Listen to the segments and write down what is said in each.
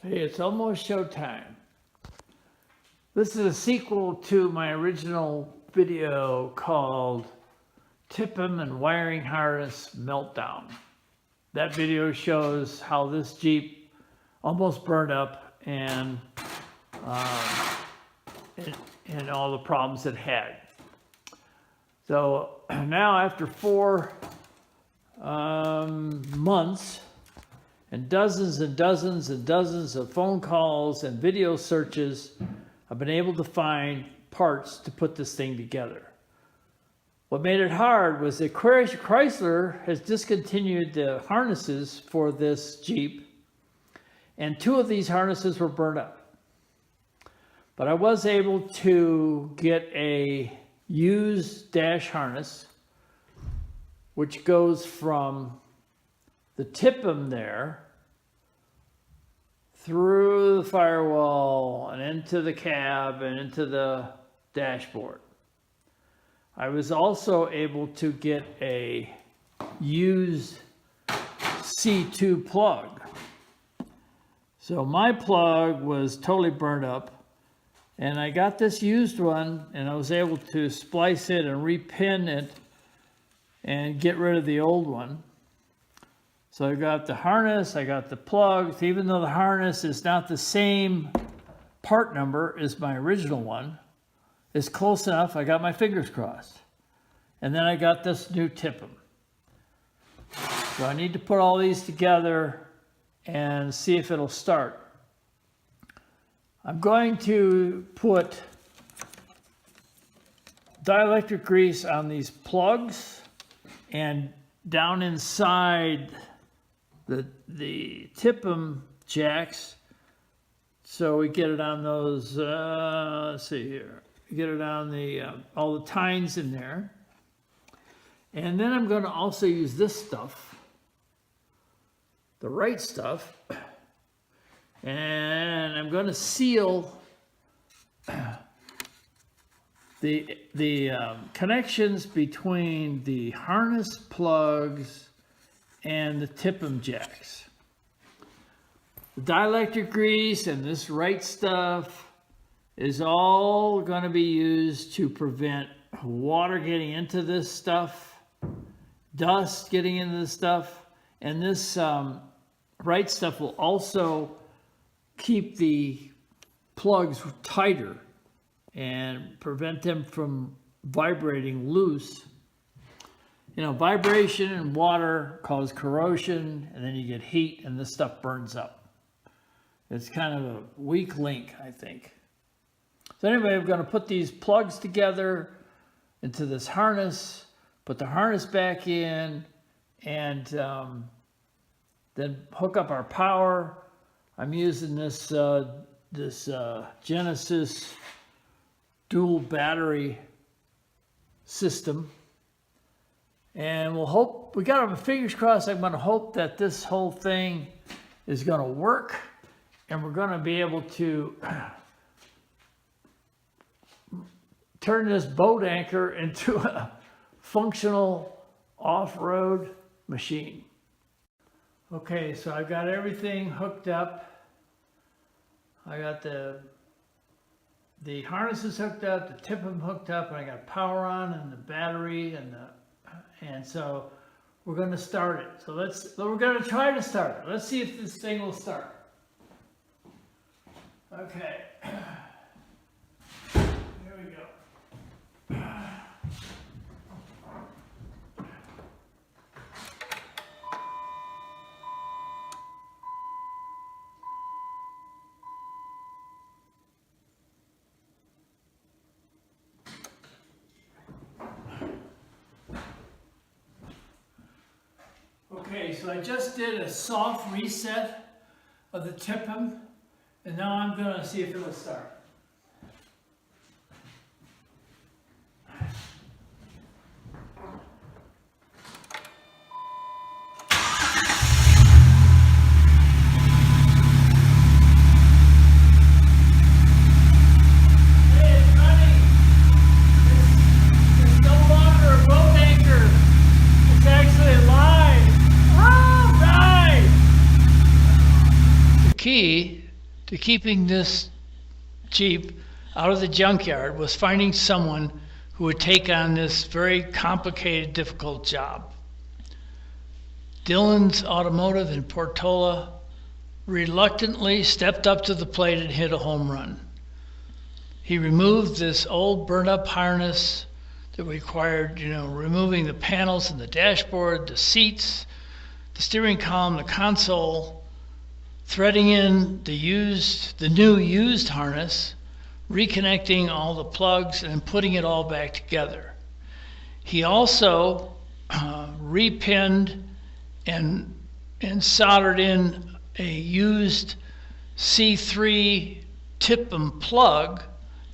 Hey, it's almost showtime. This is a sequel to my original video called Tipm and Wiring Harness Meltdown. That video shows how this Jeep almost burned up and all the problems it had. So now after 4 months and dozens and dozens and dozens of phone calls and video searches, I've been able to find parts to put this thing together. What made it hard was that Chrysler has discontinued the harnesses for this Jeep, and 2 of these harnesses were burned up. But I was able to get a used dash harness, which goes from the Tipm there through the firewall and into the cab and into the dashboard. I was also able to get a used C2 plug. So my plug was totally burned up, and I got this used one and I was able to splice it and repin it and get rid of the old one. So I got the harness, I got the plugs. Even though the harness is not the same part number as my original one, it's close enough. I got my fingers crossed. And then I got this new Tipm. So I need to put all these together and see if it'll start. I'm going to put dielectric grease on these plugs and down inside the Tipm jacks, so we get it on those, let's see here, get it on the all the tines in there. And then I'm going to also use this stuff, the right stuff, and I'm going to seal the connections between the harness plugs and the Tipm jacks. The dielectric grease and this right stuff is all going to be used to prevent water getting into this stuff, dust getting into this stuff, and this right stuff will also keep the plugs tighter and prevent them from vibrating loose. You know, vibration and water cause corrosion, and then you get heat and this stuff burns up. It's kind of a weak link, I think. So anyway, I'm going to put these plugs together into this harness, put the harness back in, and then hook up our power. I'm using this Genesis dual battery system. And we'll hope, we got our fingers crossed. I'm going to hope that this whole thing is going to work, and we're going to be able to turn this boat anchor into a functional off-road machine. Okay, so I've got everything hooked up. I got the harnesses hooked up, the Tipm hooked up, and I got power on and the battery and so we're going to start it. So we're going to try to start it. Let's see if this thing will start. Okay. Here we go. Okay, so I just did a soft reset of the Tipm, and now I'm going to see if it'll start. Hey, it's running. It's no longer a boat anchor. It's actually live. All right. The key to keeping this Jeep out of the junkyard was finding someone who would take on this very complicated, difficult job. Dillon's Automotive in Portola reluctantly stepped up to the plate and hit a home run. He removed this old burnt-up harness that required, removing the panels and the dashboard, the seats, the steering column, the console, threading in the new used harness, reconnecting all the plugs, and putting it all back together. He also repinned and soldered in a used C3 Tipm plug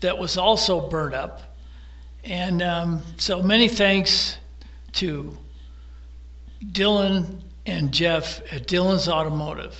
that was also burnt up. And so many thanks to Dillon and Jeff at Dillon's Automotive.